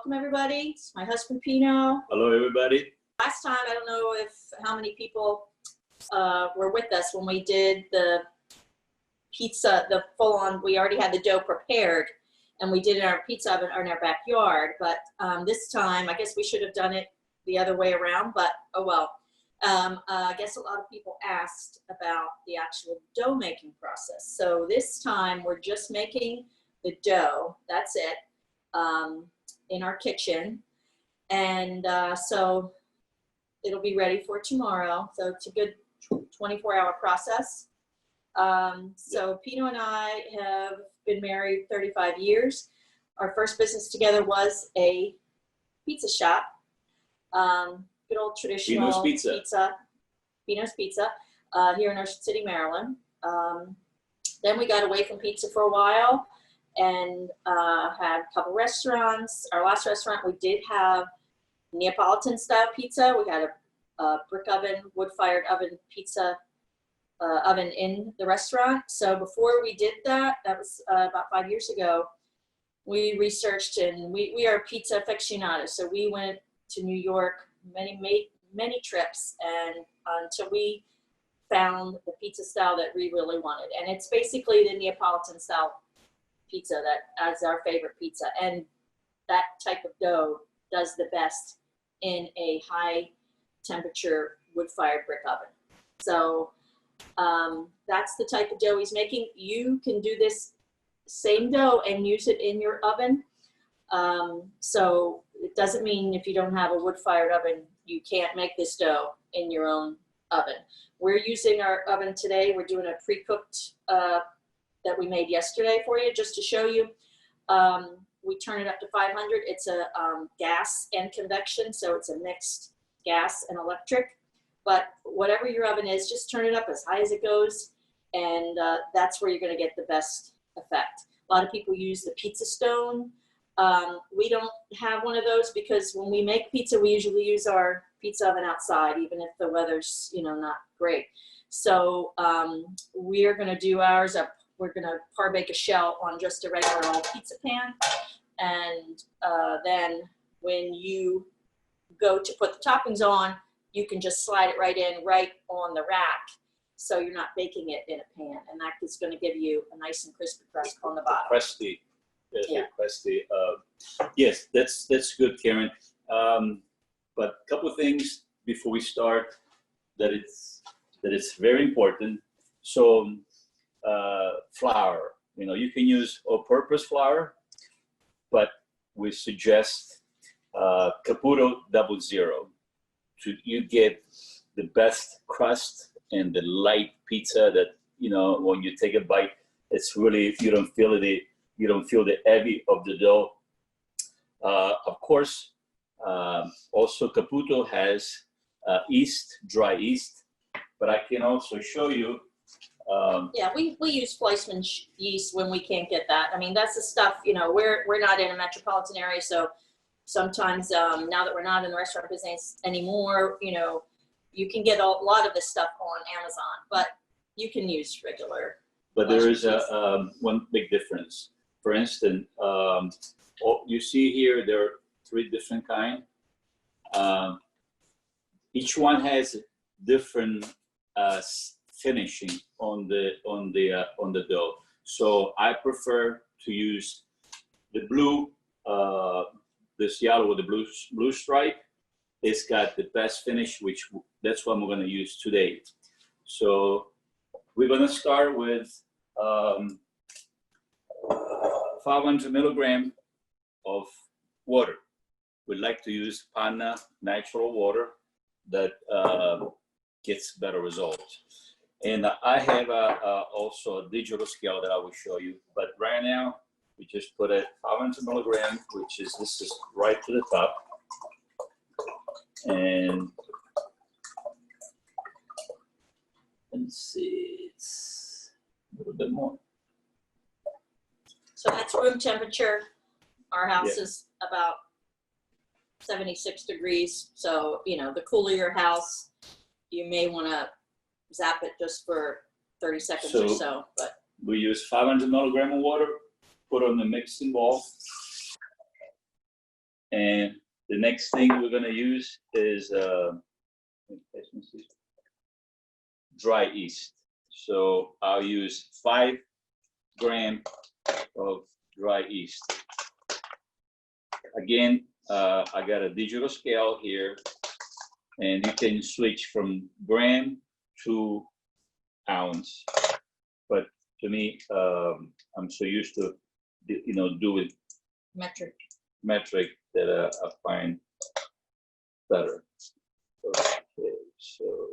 Welcome everybody. It's my husband Pino. Hello everybody. Last time, I don't know how many people were with us when we did the pizza, the full-on. We already had the dough prepared, and we did it in our pizza oven or in our backyard. But this time, I guess we should have done it the other way around. But oh well. I guess a lot of people asked about the actual dough making process. So this time, we're just making the dough. That's it. In our kitchen, and so it'll be ready for tomorrow. So it's a good 24-hour process. So Pino and I have been married 35 years. Our first business together was a pizza shop. Good old traditional Pino's Pizza here in Ocean City, Maryland. Then we got away from pizza for a while and had a couple restaurants. Our last restaurant, we did have Neapolitan style pizza. We had a brick oven, wood-fired oven pizza oven in the restaurant. So before we did that, that was about 5 years ago, we researched, and we are pizza aficionados. So we went to New York, many trips, and until we found the pizza style that we really wanted. And it's basically the Neapolitan style pizza that is our favorite pizza, and that type of dough does the best in a high temperature wood-fired brick oven. So that's the type of dough he's making. You can do this same dough and use it in your oven. So it doesn't mean if you don't have a wood-fired oven, you can't make this dough in your own oven. We're using our oven today. We're doing a pre-cooked that we made yesterday for you, just to show you. We turn it up to 500. It's a gas and convection, so it's a mixed gas and electric. But whatever your oven is, just turn it up as high as it goes, and that's where you're gonna get the best effect. A lot of people use the pizza stone. We don't have one of those because when we make pizza, we usually use our pizza oven outside, even if the weather's, not great. So we're gonna do ours up. We're gonna par-bake a shell on just a regular old pizza pan, and then when you go to put the toppings on, you can just slide it right in, right on the rack, so you're not baking it in a pan, and that is going to give you a nice and crispy crust on the bottom. Crusty, yes, yeah. Crusty. Yes, that's good, Karen. But a couple of things before we start that it's very important. So flour, you can use all-purpose flour, but we suggest Caputo 00. You get the best crust and the light pizza that when you take a bite, it's really you don't feel the heavy of the dough. Of course, also Caputo has yeast, dry yeast, but I can also show you. Yeah, we use Fleischmann yeast when we can't get that. I mean, that's the stuff, we're not in a metropolitan area, so sometimes now that we're not in the restaurant business anymore, you can get a lot of this stuff on Amazon, but you can use regular. But there is one big difference. For instance, you see here there are 3 different kinds. Each one has different finishing on the dough. So I prefer to use the blue, this yellow with the blue stripe. It's got the best finish, that's what I'm going to use today. So we're going to start with 500 milligrams of water. We'd like to use panna natural water that gets better results. And I have also a digital scale that I will show you. But right now, we just put it 500 milligrams, this is right to the top. And let's see, it's a little bit more. So that's room temperature. Our house is about 76 degrees. So, the cooler your house, you may want to zap it just for 30 seconds or so. But we use 500 milligrams of water, put on the mixing bowl, And the next thing we're gonna use is dry yeast. So I'll use 5 grams of dry yeast. Again, I got a digital scale here, and you can switch from gram to ounce. But to me, I'm so used to, doing metric that I find better. Okay, so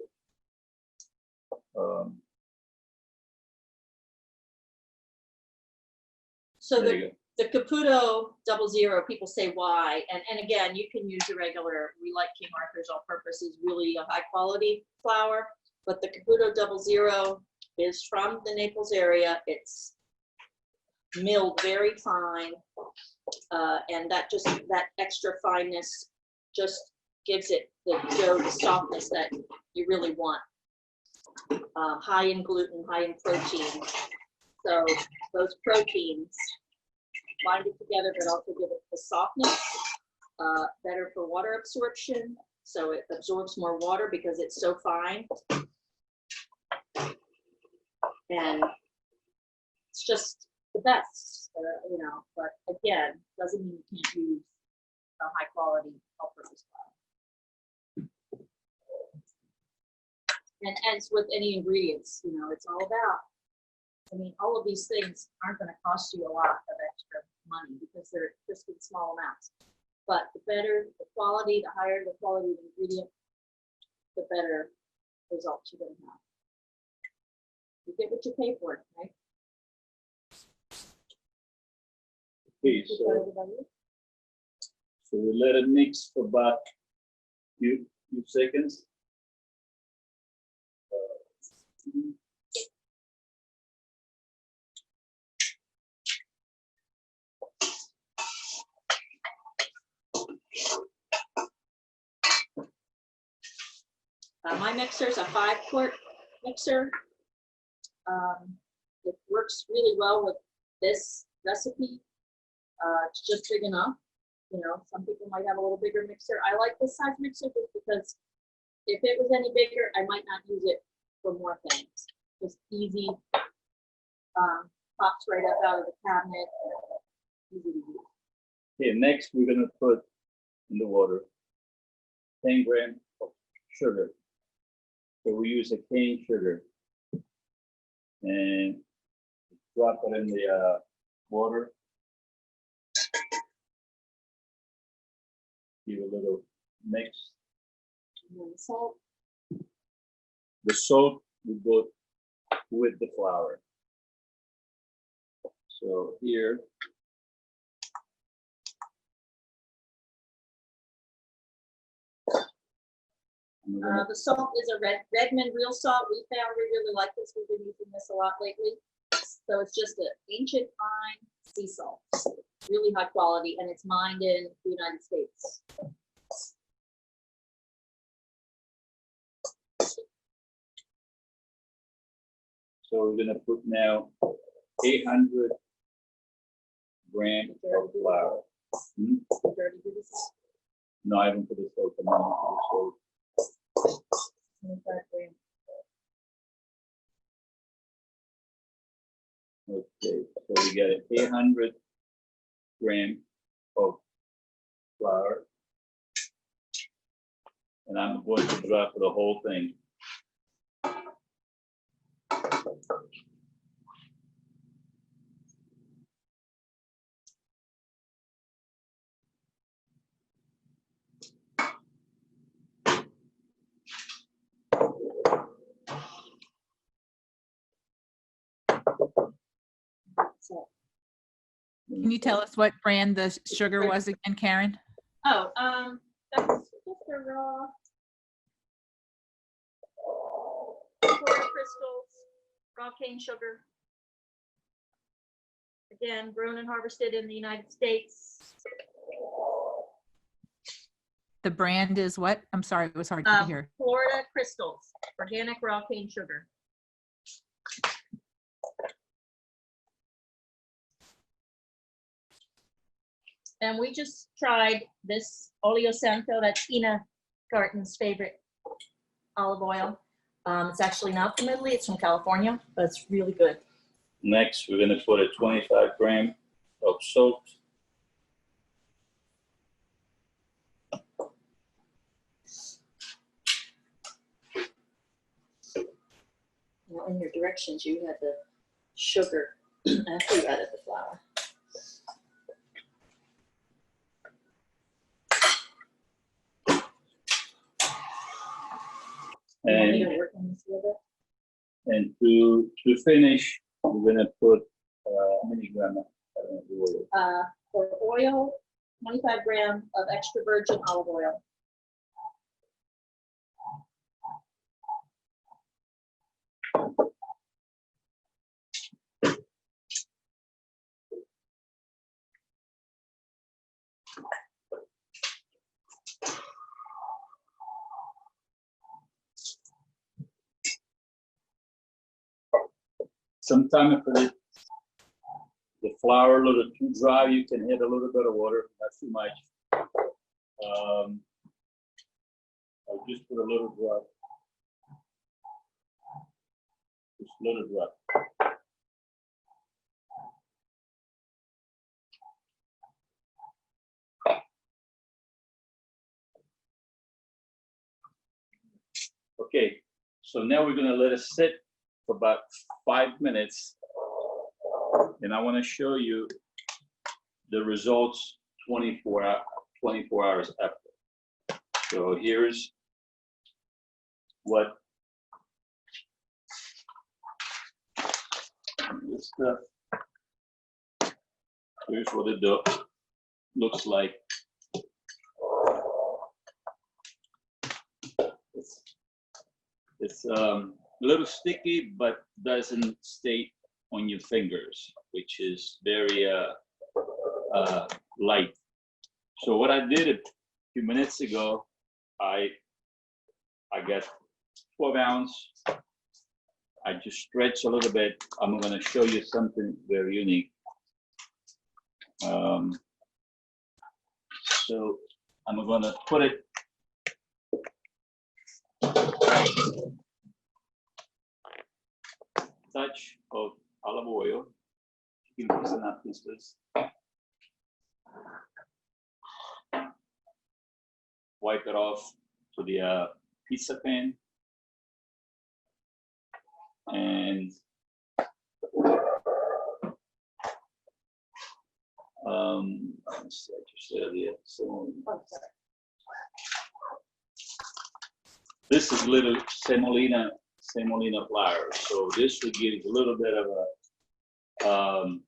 So there you go. the Caputo 00, people say why, and again, you can use the regular, we like King Arthur's all purposes, really a high quality flour, but the Caputo 00 is from the Naples area. It's milled very fine, and that extra fineness just gives it the dough, the softness that you really want. High in gluten, high in protein. So those proteins bind it together, but also give it the softness, better for water absorption. So it absorbs more water because it's so fine. And it's just the best, but again, doesn't mean you can't use a high quality all-purpose flour. And as with any ingredients, it's all about, all of these things aren't going to cost you a lot of extra money because they're just in small amounts. But the better the quality, the higher the quality of the ingredient, the better results you're going to have. You get what you pay for, right? Okay, so we let it mix for about a few seconds. My mixer is a 5-quart mixer. It works really well with this recipe. It's just big enough. Some people might have a little bigger mixer. I like this size mixer just because if it was any bigger, I might not use it for more things. Just easy, pops right up out of the cabinet. Easy to use. Okay, next we're gonna put in the water 10 grams of sugar. So we use a cane sugar and drop it in the water. Give a little mix. And then salt. The salt will go with the flour. So here, The salt is a Redmond real salt. We found we really like this. We've been using this a lot lately. So it's just an ancient fine sea salt, really high quality, and it's mined in the United States. so we're gonna put now 800 grams of flour. No, I haven't put the salt. I'm gonna put the salt. 25 grams. Okay, so we got 800 grams of flour, and I'm going to drop the whole thing. So, Can you tell us what brand the sugar was again, Karen? that's just a raw crystals, raw cane sugar. Again, grown and harvested in the United States. The brand is what? I'm sorry, it was hard to hear. Florida Crystals, organic raw cane sugar. And we just tried this Olio Santo, that's Ina Garten's favorite olive oil. It's actually not from Italy, it's from California, but it's really good. Next, we're gonna put a 25 gram of salt. Now, in your directions, you had the sugar after you added the flour. You want me to work on this a little bit? And to finish, we're gonna put how many grams of oil? For oil, 25 grams of extra virgin olive oil. Sometimes if the flour a little too dry, you can add a little bit of water, not too much. I'll just put a little drop. Just a little drop. Okay, so now we're gonna let it sit for about 5 minutes. And I wanna show you the results 24 hours after. So here's what this stuff. Here's what it looks like. It's a little sticky, but doesn't stay on your fingers, which is very light. So what I did a few minutes ago, I got 12 ounce. I just stretch a little bit. I'm going to show you something very unique. So I'm going to put it touch of olive oil. You can put some napkins, please. Wipe it off to the pizza pan. And let's see, I just said it. So this is little semolina flour. So this will give a little bit of a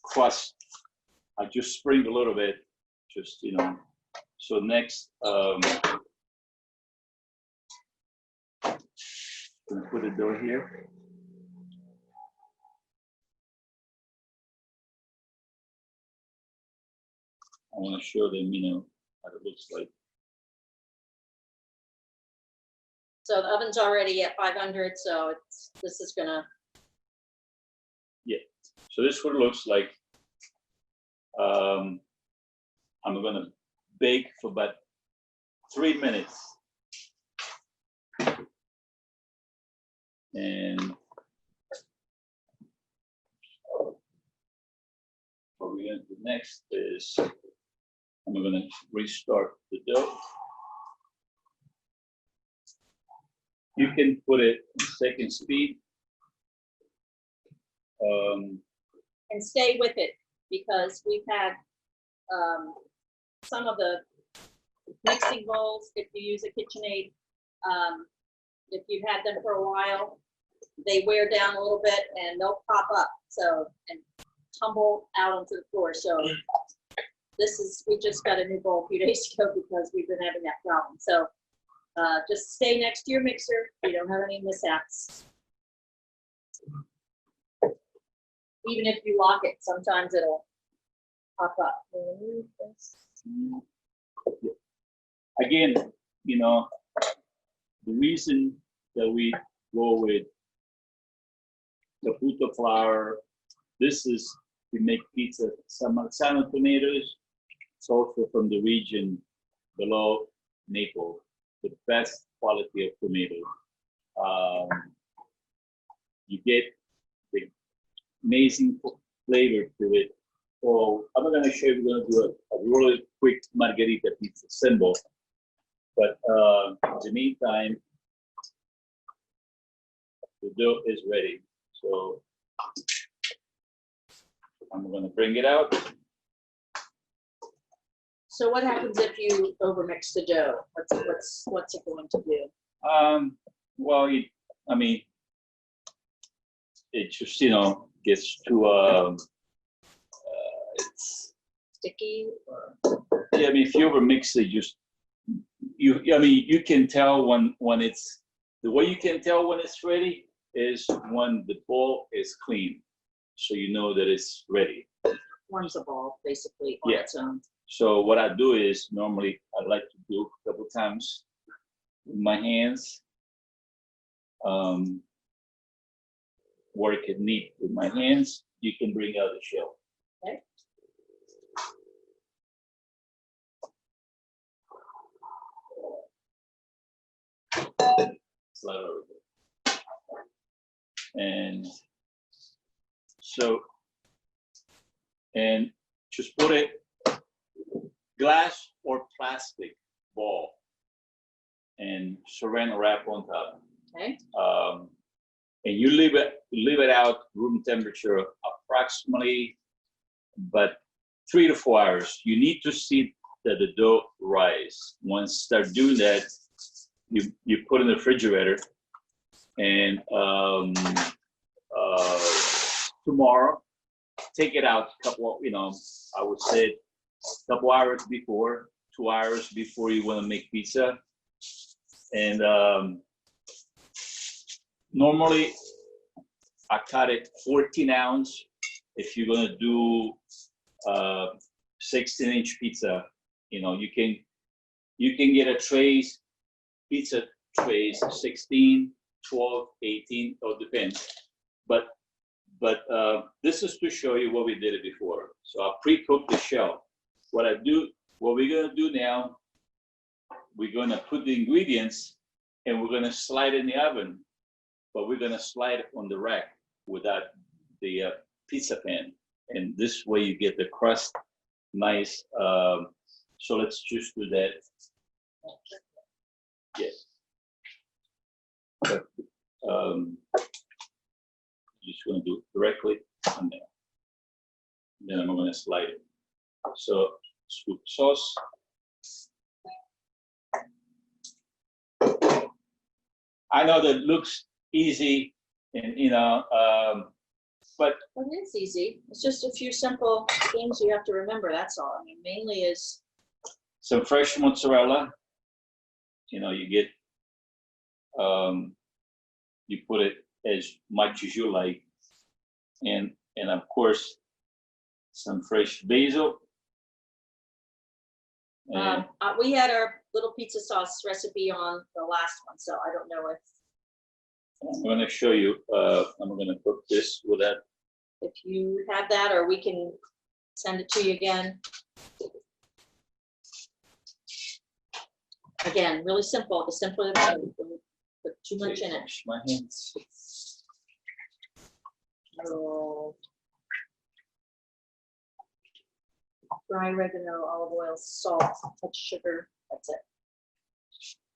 crust. I just sprinkle a little bit, just, you know. So next, I'm gonna put it dough here. I want to show them, you know, what it looks like. So the oven's already at 500, so this is gonna. Yeah. So this is what it looks like. I'm gonna bake for about 3 minutes. And what we're gonna do next is I'm gonna restart the dough. You can put it in second speed. And stay with it, because we've had some of the mixing bowls, if you use a KitchenAid, if you've had them for a while, they wear down a little bit and they'll pop up, so, and tumble out onto the floor. So we just got a new bowl a few days ago because we've been having that problem. So just stay next to your mixer. You don't have any mishaps. Even if you lock it, sometimes it'll pop up. Again, you know, the reason that we go with the Caputo flour, this is we make pizza, some Marzano tomatoes. It's also from the region below Naples, the best quality of tomato. You get the amazing flavor to it. So I'm going to show you, we're going to do a really quick margherita pizza symbol. But in the meantime, the dough is ready. So I'm going to bring it out. So what happens if you overmix the dough? What's it going to do? Well, I mean, it just, you know, gets too, it's, Sticky? yeah, I mean, if you overmix it, I mean, you can tell when it's, the way you can tell when it's ready is when the bowl is clean. So you know that it's ready. Forms a ball, basically, on Yeah. its own. So what I do is, normally I like to do a couple times with my hands. Work it neat with my hands. You can bring out the shell. Okay. Slide over there. And so, and just put it glass or plastic ball and saran wrap on top. Okay. And you leave it out room temperature approximately, but 3 to 4 hours. You need to see that the dough rise. Once you start doing that, you put in the refrigerator, and tomorrow take it out a couple, you know, I would say a couple hours before, 2 hours before you want to make pizza. And normally I cut it 14 ounce. If you're gonna do 16-inch pizza, you know, you can get a trays, pizza trays, 16, 12, 18, or depends. But this is to show you what we did it before. So I pre-cooked the shell. What we're gonna do now, we're gonna put the ingredients and we're gonna slide in the oven, but we're gonna slide it on the rack without the pizza pan. And this way you get the crust nice. So let's just do that. Yes. But, just gonna do it directly on there. Then I'm gonna slide it. So scoop sauce. I know that looks easy, and you know, but Well, it is easy. It's just a few simple things you have to remember. That's all. I mean, mainly is some fresh mozzarella. You know, you get, you put it as much as you like, and of course, some fresh basil. And we had our little pizza sauce recipe on the last one, so I don't know I'm going to show you. I'm going to cook this with that. if you have that, or we can send it to you again. Again, really simple. The simpler the better. Don't put too much in it. Wash my hands. Oh. Dry oregano, olive oil, salt, touch sugar. That's it.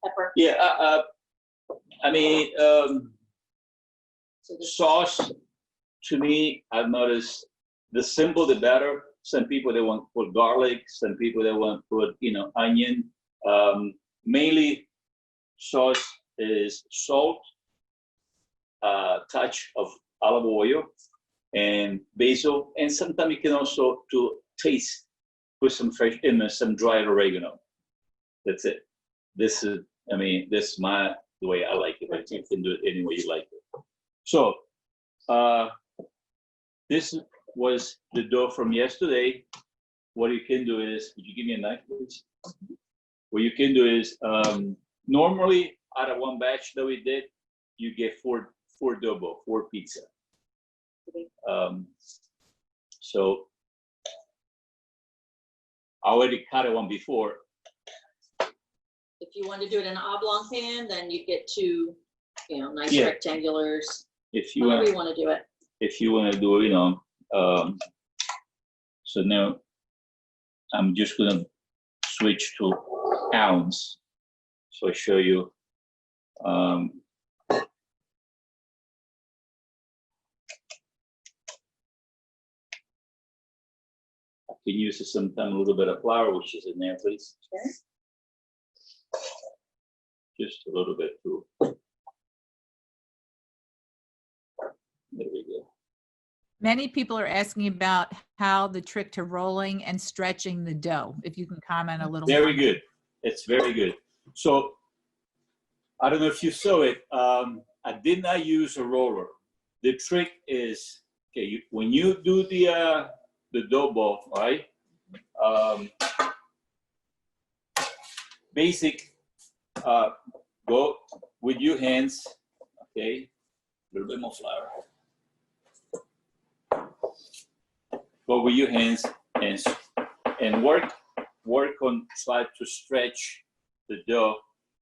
Pepper. Yeah, I mean, So this sauce, to me, I've noticed the simple the better. Some people, they want to put garlic. Some people, they want to put, you know, onion. Mainly sauce is salt, touch of olive oil, and basil. And sometimes you can also, to taste, put some fresh, some dried oregano. That's it. This is, I mean, this is the way I like it, but you can do it any way you like it. So, this was the dough from yesterday. What you can do is, would you give me a knife, please? What you can do is, normally out of one batch that we did, you get four dough, 4 pizza. So I already cut one before. If you want to do it in an oblong pan, then you get two, you know, nice Yeah. rectangulars. If you However want, you want to do it. if you want to do, you know, so now I'm just gonna switch to ounce. So I show you. I can use sometimes a little bit of flour, which is in there, please. Okay. Just a little bit too. There we go. Many people are asking about how the trick to rolling and stretching the dough. If you can comment a little. Very more. good. It's very good. So I don't know if you saw it. I did not use a roller. The trick is, okay, when you do the dough ball, right? Basic, go with your hands, okay? A little bit more flour. Go with your hands and work on try to stretch the dough,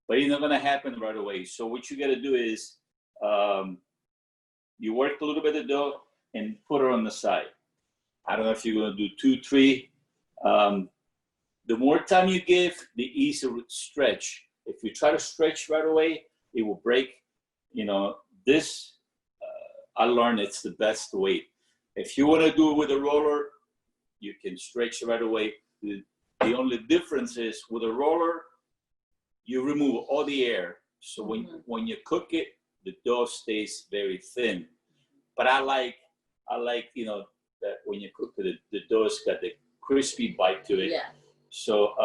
but it's not gonna happen right away. So what you gotta do is you work a little bit of dough and put it on the side. I don't know if you're gonna do 2, 3. The more time you give, the easier it stretch. If you try to stretch right away, it will break. You know, this I learned it's the best way. If you want to do it with a roller, you can stretch right away. The only difference is with a roller, you remove all the air. So when you cook it, the dough stays very thin. But I like you know that when you cook it, the dough's got the crispy bite to it. Yeah. So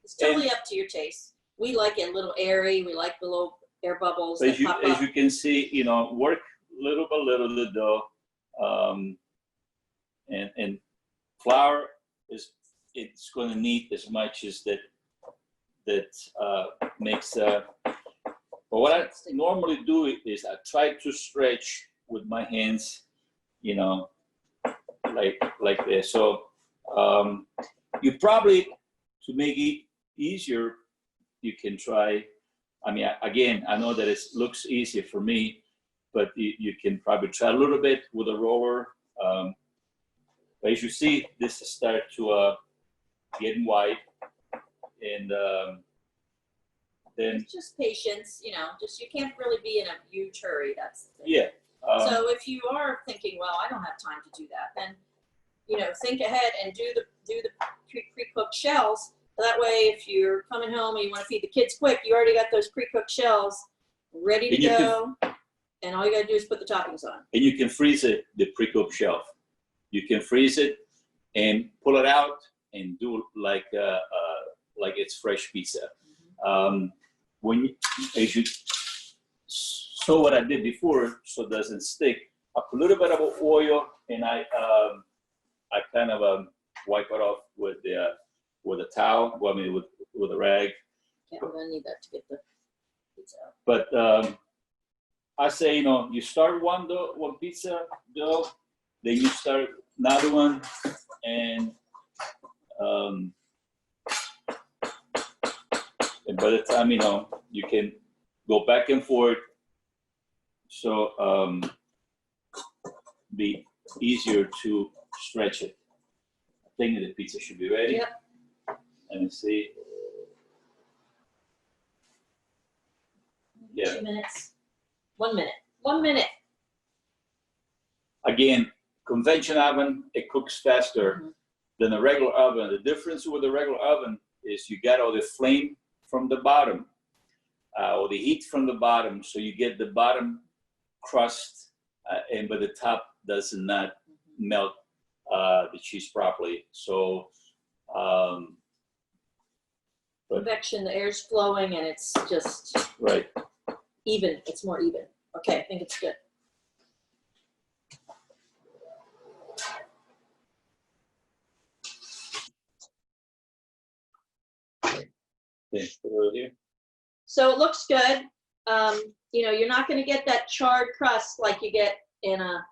It's totally up to your taste. We like it a little airy. We like the little air bubbles that pop up. as you can see, you know, work little by little the dough, and flour it's going to need as much as that makes. But what I normally do is I try to stretch with my hands, you know, like this. So you probably, to make it easier, you can try. I mean, again, I know that it looks easier for me, but you can probably try a little bit with a roller. But as you see, this start to get white, and then It's just patience, you know. Just you can't really be in a huge hurry. That's the thing. yeah. So if you are thinking, well, I don't have time to do that, then you know, think ahead and do the pre-cooked shells. That way, if you're coming home and you want to feed the kids quick, you already got those pre-cooked shells ready to go, and all you got to do is put the toppings on. And you can freeze it, the pre-cooked shelf. You can freeze it and pull it out and do like it's fresh pizza. As you saw what I did before, so it doesn't stick, I put a little bit of oil and I kind of wipe it off with a towel. Well, I mean with a rag. Yeah, we're gonna need that to get the pizza out. But I say, you know, you start one pizza dough, then you start another one, and by the time, you know, you can go back and forth. So be easier to stretch it. I think the pizza should be ready. Yep. Let me see. Yeah. 2 minutes. 1 minute. 1 minute. Again, conventional oven, it cooks faster than a regular oven. The difference with a regular oven is you get all the flame from the bottom, or the heat from the bottom, so you get the bottom crust, but the top does not melt the cheese properly. So, Convection, the air's flowing, and it's just right. even. It's more even. Okay, I think it's good. Okay, put it over here. So it looks good. You know, you're not going to get that charred crust like you get in a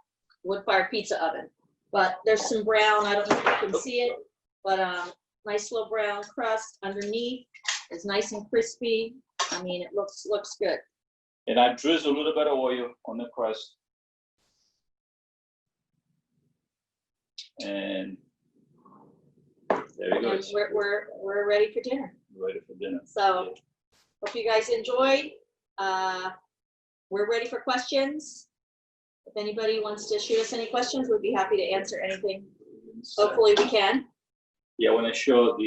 wood-fired pizza oven. But there's some brown, I don't know if you can see it, but nice little brown crust underneath. It's nice and crispy. I mean, it looks good. And I drizzle a little bit of oil on the crust. And there you go. And we're ready for dinner. Ready for dinner. So hope you guys enjoyed. We're ready for questions. If anybody wants to shoot us any questions, we'd be happy to answer anything. Hopefully we can. Yeah, when I show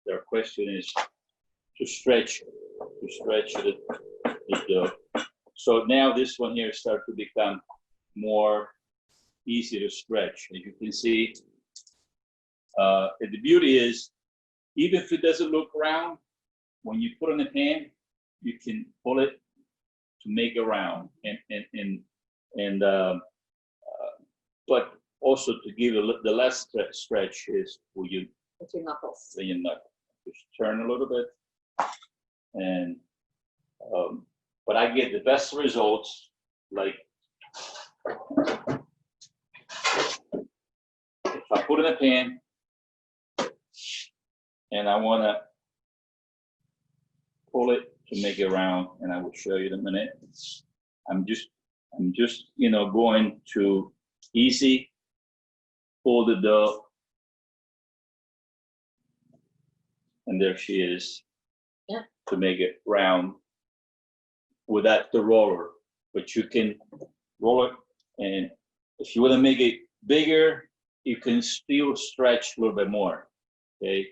their question is to stretch the dough. So now this one here start to become more easy to stretch. As you can see, and the beauty is, even if it doesn't look round, when you put it in the pan, you can pull it to make it round, but also to give the less stretch is when you With your knuckles. then you just turn a little bit, and but I get the best results like if I put it in a pan and I want to pull it to make it round, and I will show you in a minute. I'm just going to easy pull the dough, and there she is. Yeah. To make it round without the roller, but you can roll it, and if you want to make it bigger, you can still stretch a little bit more. Okay.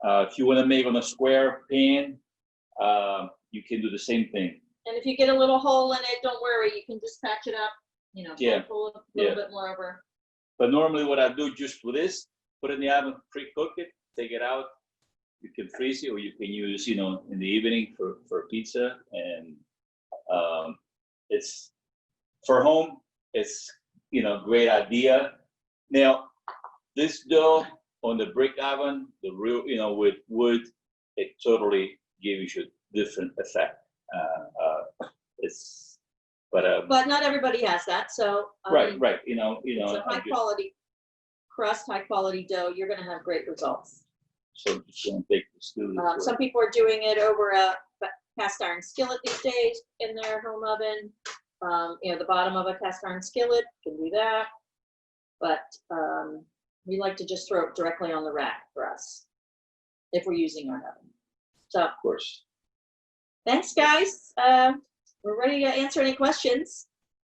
If you want to make on a square pan, you can do the same thing. And if you get a little hole in it, don't worry. You can just patch it up. Pull a little bit more over. But normally, what I do just with this, put it in the oven, pre-cook it, take it out. You can freeze it, or you can use, in the evening for pizza. And it's for home. It's great idea. Now, this dough on the brick oven, the real, with wood, it totally gives you a different effect. But not everybody has that. So right. It's a high quality crust, high quality dough. You're going to have great results. So I'm just going to take this too. Some people are doing it over a cast iron skillet these days in their home oven. The bottom of a cast iron skillet, can do that. But we like to just throw it directly on the rack for us if we're using our oven. So, of course. Thanks, guys. We're ready to answer any questions.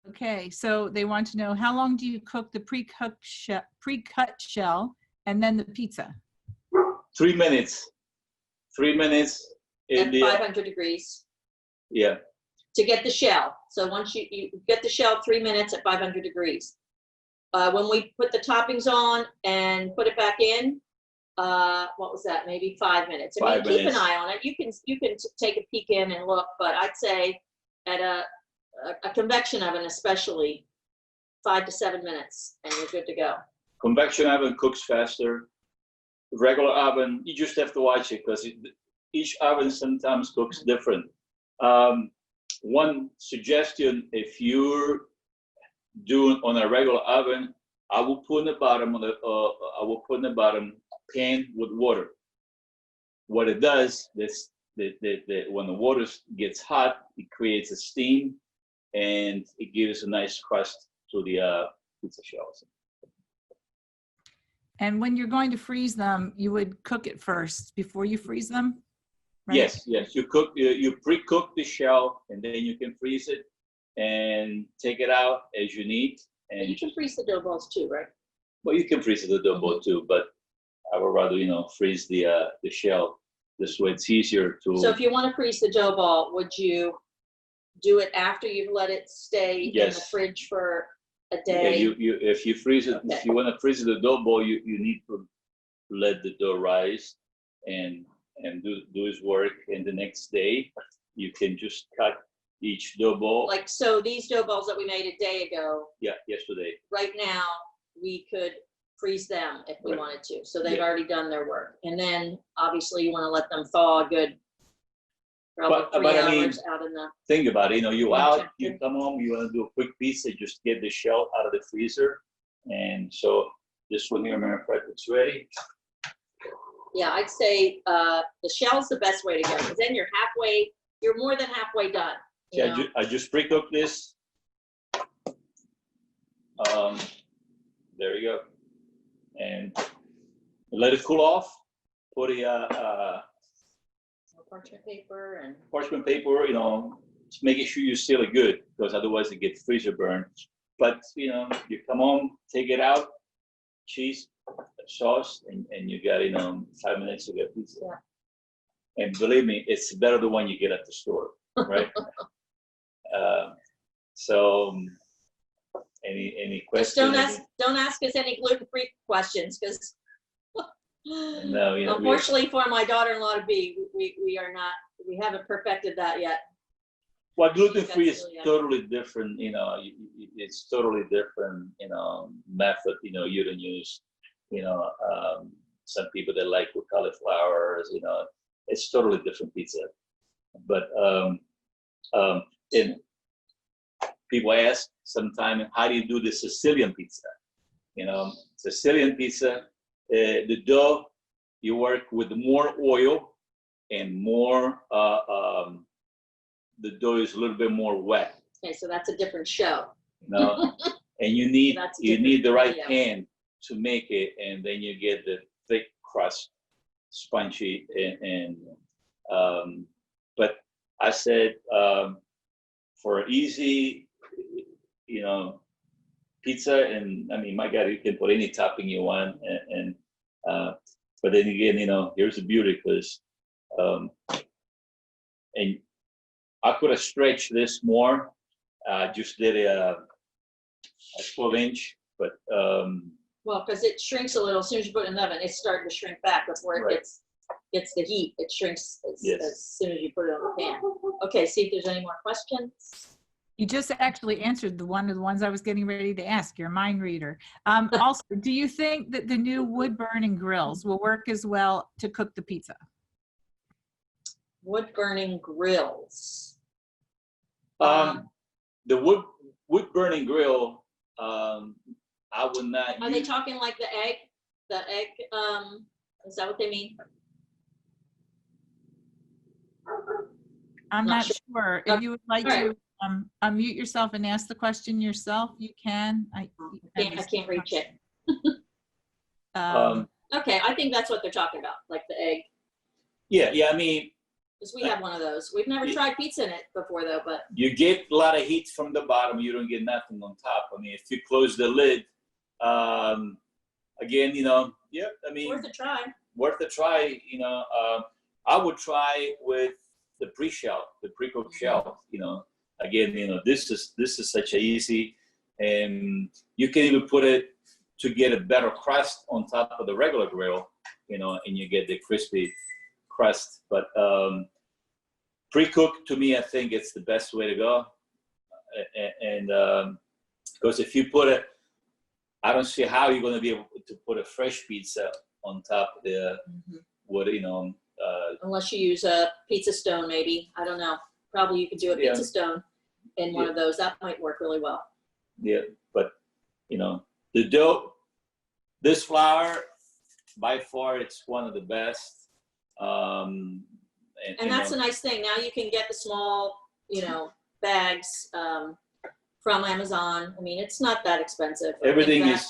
Okay, so they want to know, how long do you cook the pre-cut shell and then the pizza? 3 minutes. 3 minutes. At 500 degrees. Yeah. To get the shell. So once you get the shell, 3 minutes at 500 degrees. When we put the toppings on and put it back in, what was that? Maybe 5 minutes. I mean, keep an eye on it. You can take a peek in and look, but I'd say at a convection oven, especially, 5 to 7 minutes, and you're good to go. Convection oven cooks faster. Regular oven, you just have to watch it because each oven sometimes cooks different. One suggestion, if you're doing on a regular oven, I will put in the bottom pan with water. What it does is when the water gets hot, it creates a steam, and it gives a nice crust to the pizza shells. And when you're going to freeze them, you would cook it first before you freeze them? Right? Yes. You pre-cook the shell, and then you can freeze it and take it out as you need. And you can freeze the dough balls too, right? Well, you can freeze the dough ball too, but I would rather freeze the shell. This way, it's easier to. So if you want to freeze the dough ball, would you do it after you've let it stay in the fridge for a day? Yeah, if you freeze it, Okay. if you want to freeze the dough ball, you need to let the dough rise and do its work. And the next day, you can just cut each dough ball. Like, so these dough balls that we made a day ago. Yeah, yesterday. Right now, we could freeze them if we wanted to. So they've already done their work. And then obviously you want to let them thaw a good, probably 3 hours out in the. Think about it, you come home, you want to do a quick pizza, just get the shell out of the freezer And so this one here, matter of fact, it's ready. Yeah, I'd say the shell's the best way to go, because then you're more than halfway done. You know? I just pre-cook this. There you go. And let it cool off. Put a Parchment paper and parchment paper, you know, just making sure you seal it good, because otherwise it gets freezer burn. But, you know, you come home, take it out, cheese, sauce, and you got, you know, 5 minutes to get pizza. Yeah. And believe me, it's better the one you get at the store, right? So, any questions? Don't ask us any gluten-free questions, because No, you know, unfortunately for my daughter-in-law to be, we haven't perfected that yet. well, gluten-free is totally different, you know, it's totally different, you know, method, you know, you don't use, you know, some people that like with cauliflowers, you know, it's totally different pizza. But, and people ask sometimes, how do you do the Sicilian pizza? You know, Sicilian pizza, the dough, you work with more oil and more, the dough is a little bit more wet. Okay, so that's a different show. You know, and you need the right video. pan to make it, and then you get the thick crust, spongy, and but I said for easy, you know, pizza, and I mean, my God, you can put any topping you want, and but then again, you know, here's the beauty, because and I could have stretched this more. Just did a 12-inch, but Well, because it shrinks a little as soon as you put it in the oven. It's starting to shrink back before it Right. gets the heat. It shrinks Yes. as soon as you put it on the pan. Okay, see if there's any more questions. You just actually answered one of the ones I was getting ready to ask. You're a mind reader. Also, do you think that the new wood burning grills will work as well to cook the pizza? Wood burning grills. the wood burning grill, I would not Are they use. talking like the egg? The egg, is that what they mean? I'm Not not sure. If you would like All to unmute yourself and ask the question yourself, you can. I can't reach it. Okay, I think that's what they're talking about, like the egg. Yeah, I mean, Because we have one of those. We've never Yeah. tried pizza in it before though, but you get a lot of heat from the bottom, you don't get nothing on top. I mean, if you close the lid, again, you know, yeah, I mean, worth a try. worth a try, you know. I would try with the pre-shell, the pre-cooked shell, you know. Again, you know, this is such a easy, and you can even put it to get a better crust on top of the regular grill, you know, and you get the crispy crust. But pre-cooked, to me, I think it's the best way to go. And because if you put it, I don't see how you're going to be able to put a fresh pizza on top of the wood, you know. Unless you use a pizza stone, maybe. I don't know. Probably you could do a Yeah. pizza stone in one of those. That might work really well. Yeah, but you know, the dough, this flour, by far, it's one of the best. And that's a nice thing. Now you can get the small, you know, bags from Amazon. I mean, it's not that expensive. I think everything that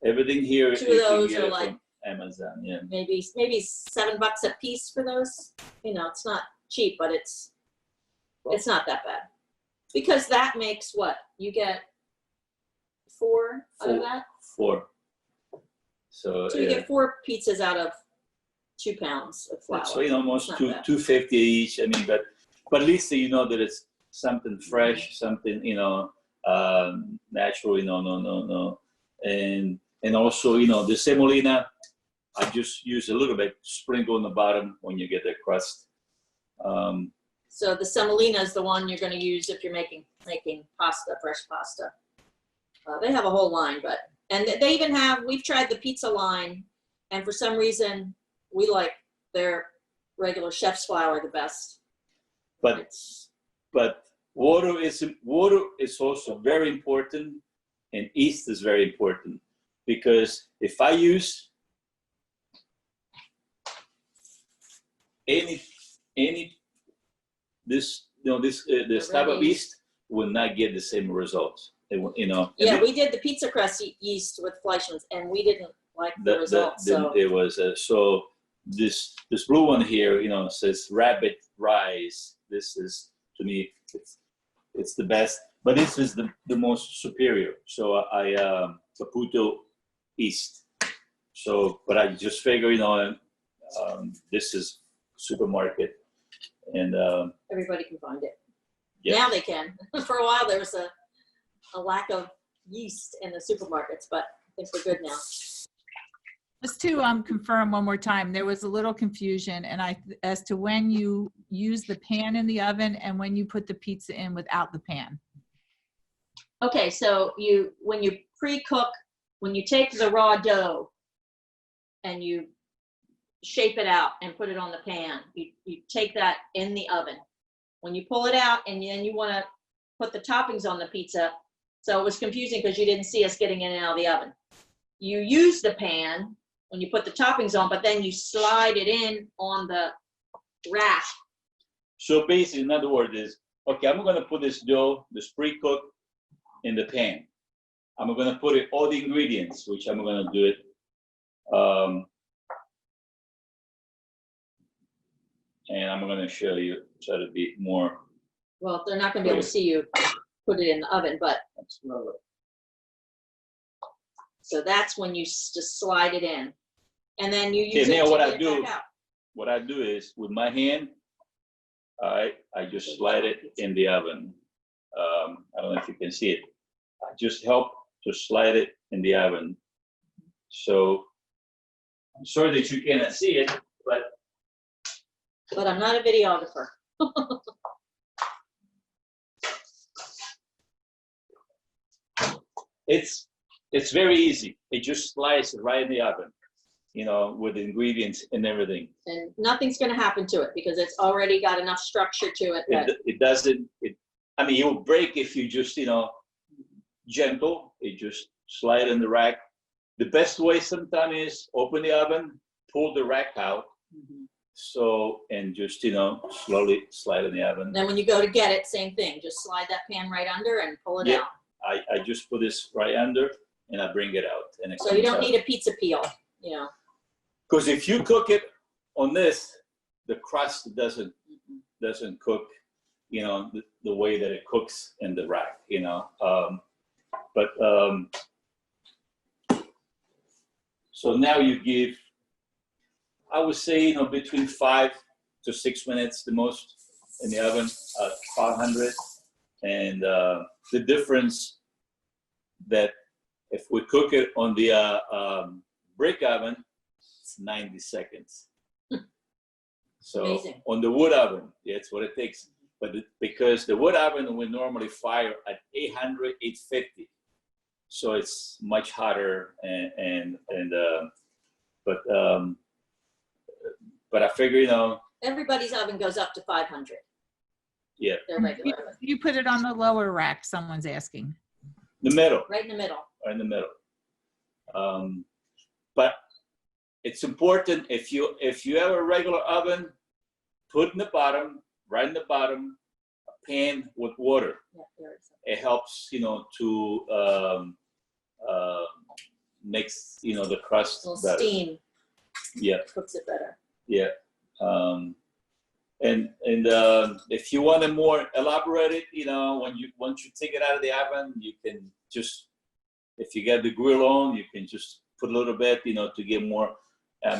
everything here. two you of can those get are it like from Amazon. Yeah. maybe $7 a piece for those. You know, it's not cheap, but it's not that bad. Because that makes what? You get 4 out of that? 4. So So you get 4 pizzas out of 2 pounds of flour. so you know, almost It's not bad. $2.50 each. I mean, but at least you know that it's something fresh, something, you know, natural. You know, no, and also, you know, the semolina, I just use a little bit, sprinkle on the bottom when you get the crust. So the semolina is the one you're going to use if you're making pasta, fresh pasta. They have a whole line, and they even have. We've tried the pizza line, and for some reason we like their regular chef's flour the best. But water is also very important, and yeast is very important, because if I use this type of yeast, will not get the same results. Yeah, we did the pizza crust yeast with Fleischmann's, and we didn't like the results. It was so this blue one here, says rabbit rise. This is, to me, it's the best, but this is the most superior. So I Caputo yeast. So, but I just figure, this is supermarket, and everybody can find it. Yeah. Now they can. For a while there was a lack of yeast in the supermarkets, but I think we're good now. Just to confirm one more time, there was a little confusion as to when you use the pan in the oven and when you put the pizza in without the pan. Okay, so when you pre-cook, when you take the raw dough and you shape it out and put it on the pan, you take that in the oven. When you pull it out and then you want to put the toppings on the pizza, so it was confusing because you didn't see us getting in and out of the oven. You use the pan when you put the toppings on, but then you slide it in on the rack. So basically, in other words, is okay. I'm going to put this dough, this pre-cooked, in the pan. I'm going to put all the ingredients, which I'm going to do it. And I'm going to show you, try to be more. Well, they're not going to be able to see you put it in the oven, but so that's when you just slide it in, and then you use it now to what get I it do, back out. what I do is with my hand, I just slide it in the oven. I don't know if you can see it. I just help to slide it in the oven. So I'm sorry that you cannot see it, but I'm not a videographer. it's very easy. It just slides right in the oven, with the ingredients and everything. And nothing's going to happen to it because it's already got enough structure to it. It doesn't. It will break if you just gentle. It just slide in the rack. The best way sometimes is open the oven, pull the rack out. Mm-hmm. So, and just, slowly slide in the oven. Then when you go to get it, same thing. Just slide that pan right under and pull it out. I just put this right under and I bring it out. And so you don't need a pizza peel, Because if you cook it on this, the crust doesn't cook, the way that it cooks in the rack, so now you give, I would say, between 5 to 6 minutes the most in the oven at 500. And the difference that if we cook it on the brick oven, it's 90 seconds. So amazing. On the wood oven, that's what it takes. But because the wood oven we normally fire at 800, 850. So it's much hotter but I figure, everybody's oven goes up to 500. Yeah. Their regular oven. You put it on the lower rack, someone's asking. The middle. Right in the middle. Right in the middle. But it's important if you have a regular oven, put in the bottom, right in the bottom, a pan with water. Yeah, there is. It helps, to makes the crust better. Steam. Yeah. Cooks it better. Yeah. And if you want it more elaborated, once you take it out of the oven, you can just, if you get the grill on, you can just put a little bit, to get more.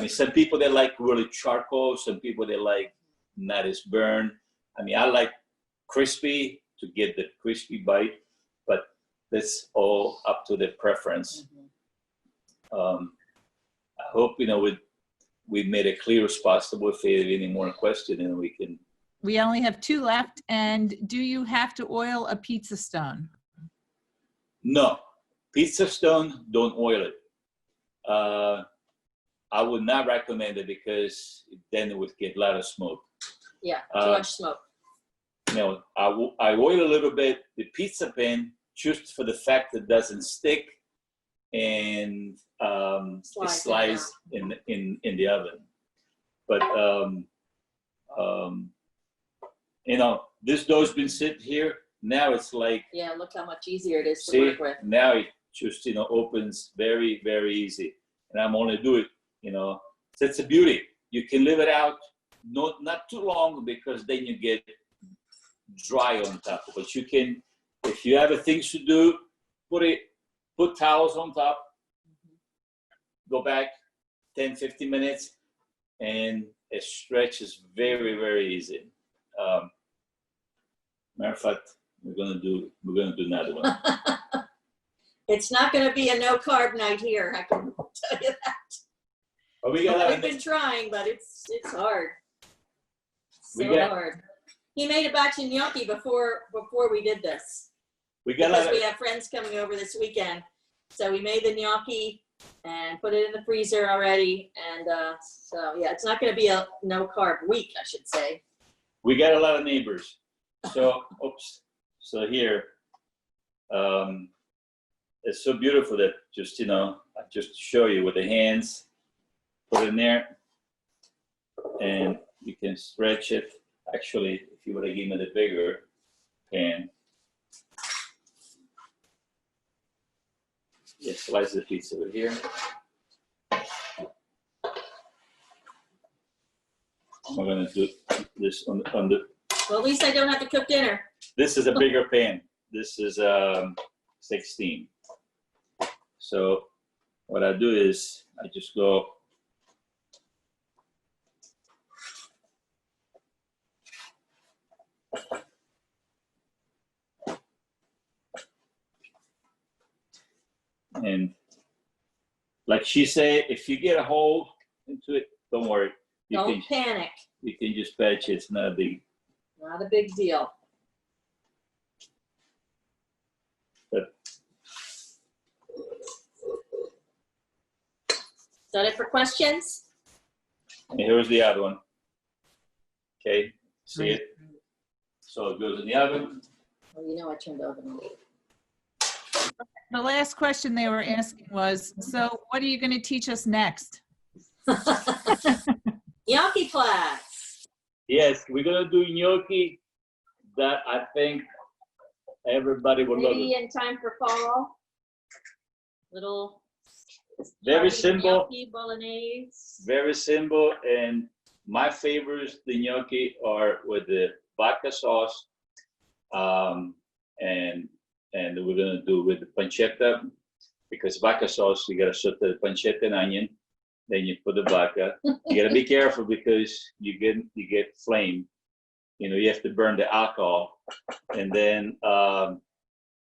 Some people they like really charcoal. Some people they like not as burn. I like crispy to get the crispy bite, but that's all up to the preference. Mm-hmm. I hope we made it clear as possible. If you have any more questions, then we can. We only have 2 left. And do you have to oil a pizza stone? No, pizza stone, don't oil it. I would not recommend it because then it would get a lot of smoke. Yeah, too much smoke. I oil a little bit the pizza pan just for the fact that it doesn't stick and it slides in the oven. But you know, this dough's been sitting here. Now it's like, Yeah, look how much easier it is to see, work with. now it just, you know, opens very, very easy. And I'm only do it, you know, so it's a beauty. You can leave it out not too long, because then you get dry on top. But you can, if you have things to do, put towels on top, go back 10, 15 minutes, and it stretches very, very easy. Matter of fact, we're gonna do another one. It's not going to be a no carb night here, I can tell you that. But we got We've been trying, but it's hard. So hard. He made a batch of gnocchi before we did this. we got Because we have friends coming over this weekend. So we made the gnocchi and put it in the freezer already. And so, yeah, it's not going to be a no carb week, I should say. We got a lot of neighbors. So, oops. So here, it's so beautiful that just, you know, I just show you with the hands, put it in there, and you can stretch it. Actually, if you would have given me the bigger pan, just slice the pizza over here. We're gonna do this on the. Well, at least I don't have to cook dinner. This is a bigger pan. This is 16. So what I do is I just go and like she said, if you get a hole into it, don't worry. Don't panic. You can just patch it. It's not a big. Not a big deal. But Is that it for questions? and here's the other one. Okay, see it? So it goes in the oven. Well, you know I turned the oven on. The last question they were asking was, so what are you going to teach us next? Gnocchi class. Yes, we're gonna do gnocchi that I think everybody will love Maybe it. in time for fall. Little. Very simple. Gnocchi bolognese. Very simple, and my favorites, the gnocchi, are with the vodka sauce, and we're gonna do with the pancetta, because vodka sauce you gotta saute the pancetta and onion, then you put the vodka. You gotta be careful because you get flame. You know, you have to burn the alcohol, and then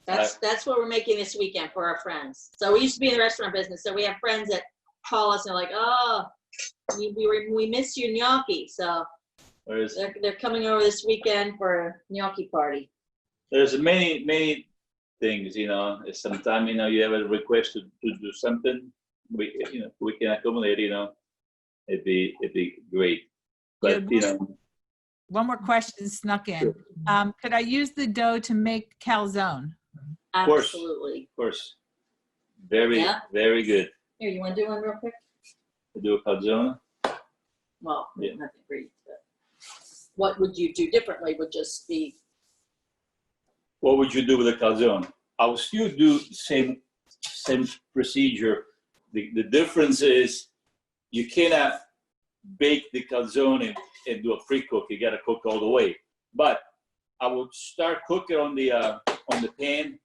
That's what we're making this weekend for our friends. So we used to be in the restaurant business, so we have friends that call us and they're like, oh, we miss your gnocchi. So they're coming over this weekend for a gnocchi party. there's many things, you know. Sometimes, you know, you have a request to do something, we can accommodate, you know. It'd be great. But you know, One more question snuck in. Could I use the dough to make calzone? course. Absolutely. of course, very good. Here, you want to do one real quick? To do a calzone. Well, Yeah. nothing great, but what would you do differently would just be, What would you do with a calzone? I will still do the same procedure. The difference is you cannot bake the calzone and do a pre-cook. You got to cook all the way. But I would start cooking on the pan,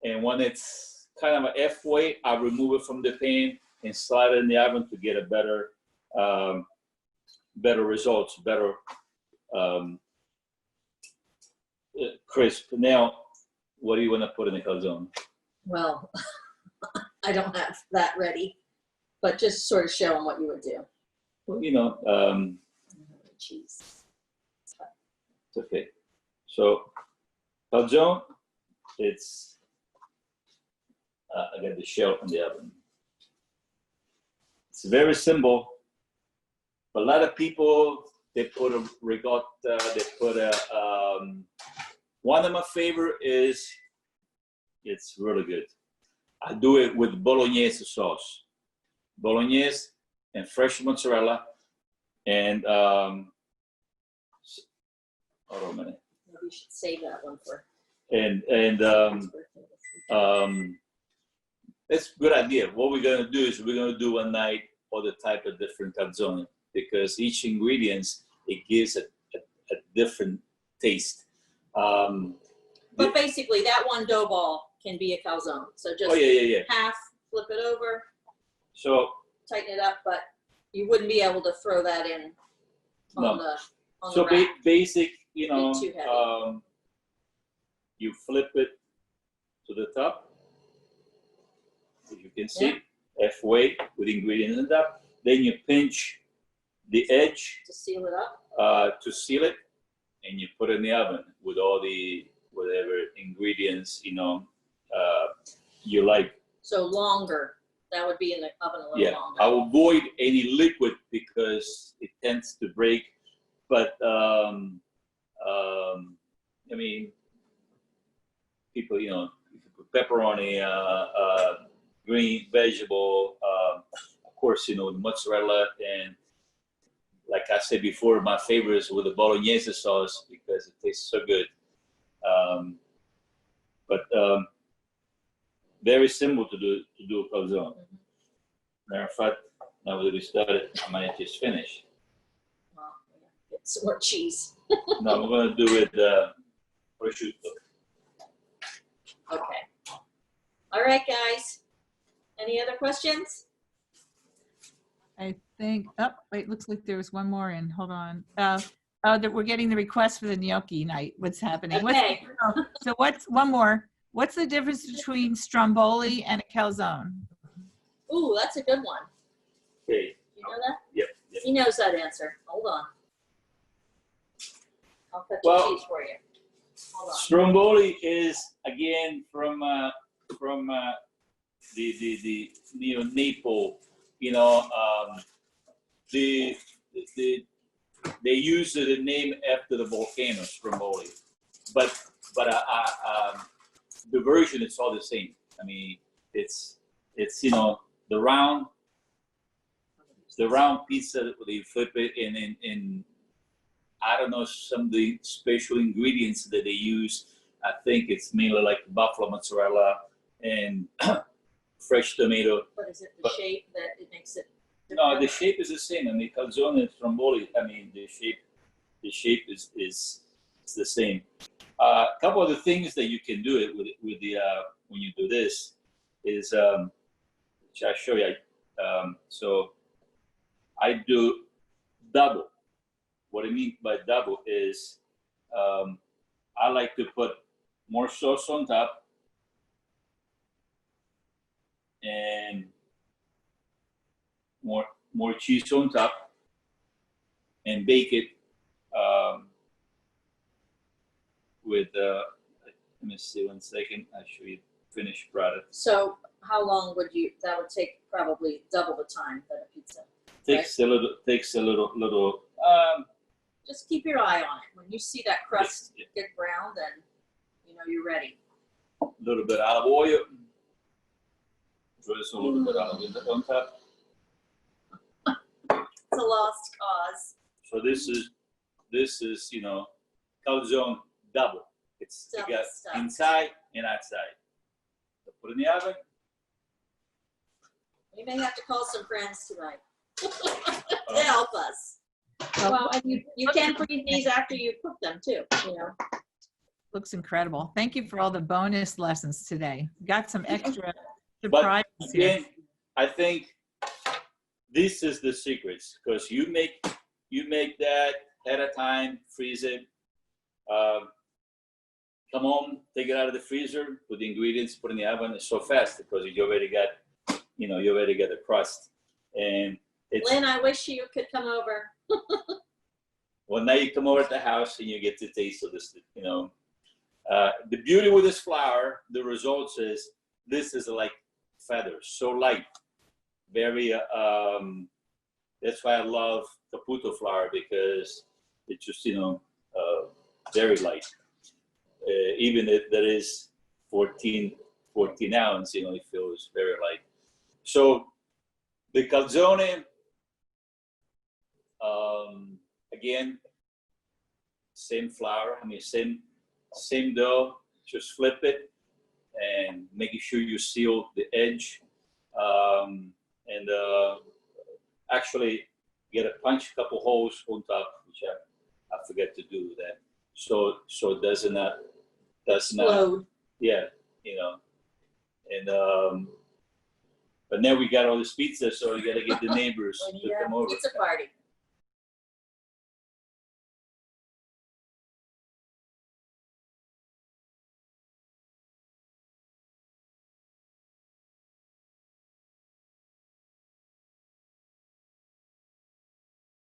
and when it's kind of halfway, I remove it from the pan and slide it in the oven to get a better results, better crisp. Now, what do you want to put in the calzone? well, I don't have that ready, but just sort of show them what you would do. Well, you know, Cheese. it's okay. So, calzone, it's, I got the shell in the oven. It's very simple. A lot of people, they put a ricotta, they put one of my favorite is It's really good. I do it with bolognese sauce, bolognese and fresh mozzarella, and hold on a minute. Maybe you should save that one for. And that's a good idea. What we're gonna do is we're gonna do one night all the type of different calzone, because each ingredients, it gives a different taste. But basically, that one dough ball can be a calzone. So just Oh yeah. half, flip it over, So tighten it up, but you wouldn't be able to throw that in on No. the rack. Basic, you know, Be too heavy. you flip it to the top, as you can see, halfway with ingredients on top. Then you pinch the edge To seal it up. to seal it, and you put it in the oven with all the whatever ingredients, you know, you like. So longer. That would be in the oven a little Yeah, longer. I avoid any liquid because it tends to break. But I mean, people, you know, you can put pepperoni, green vegetable, of course, you know, mozzarella, and like I said before, my favorite is with the bolognese sauce because it tastes so good. But very simple to do a calzone. Matter of fact, now that we started, I might just finish. Well, get some more cheese. No, we're gonna do it prosciutto. Okay. All right, guys. Any other questions? I think, oh, wait, looks like there was one more in, hold on. That we're getting the request for the gnocchi night. What's happening? Okay. So one more. What's the difference between Stromboli and a calzone? Ooh, that's a good one. Okay. You know that? Yep. He knows that answer. Hold on. I'll cut Well, the cheese for you. Hold on. Stromboli is again from the Naples. You know, they use the name after the volcano Stromboli, but the version it's all the same. I mean, it's you know the round pizza where they flip it in I don't know, some of the special ingredients that they use. I think it's mainly like buffalo mozzarella and fresh tomato. What is it? The shape that it makes it. No, the shape is the same. I mean, calzone and stromboli. I mean, the shape is the same. A couple of the things that you can do it with the when you do this is which I'll show you. So I do double. What I mean by double is I like to put more sauce on top and more cheese on top and bake it with let me see 1 second. I'll show you finished product. So how long would you, that would take probably double the time than a pizza. Takes a little Just keep your eye on it. When you see that crust yeah. get brown, then you know you're ready. little bit olive oil. Just a little bit olive oil on top. It's a lost cause. So this is you know calzone double. It's you Double got stuff. inside and outside. So put it in the oven. We may have to call some friends tonight to help us. Well, and you can freeze these after you cook them too, you know. Looks incredible. Thank you for all the bonus lessons today. Got some extra But surprises here. again, I think this is the secrets because you make that at a time, freeze it, come home, take it out of the freezer, put the ingredients, put it in the oven. It's so fast because you already got the crust, and it's. Lynn, I wish you could come over. Well, now you come over at the house and you get to taste of this. You know, the beauty with this flour, the results is this is like feathers, so light, very. That's why I love Caputo flour because it's just very light. Even if there is 14 14 ounce, you know, it feels very light. So the calzone, again, same flour, same dough, just flip it and making sure you seal the edge. Actually get a punch couple holes on top, which I forget to do that. So it does not, Explode. yeah, you know. And but now we got all this pizza, so we got to get the neighbors to Yeah, come over. pizza party.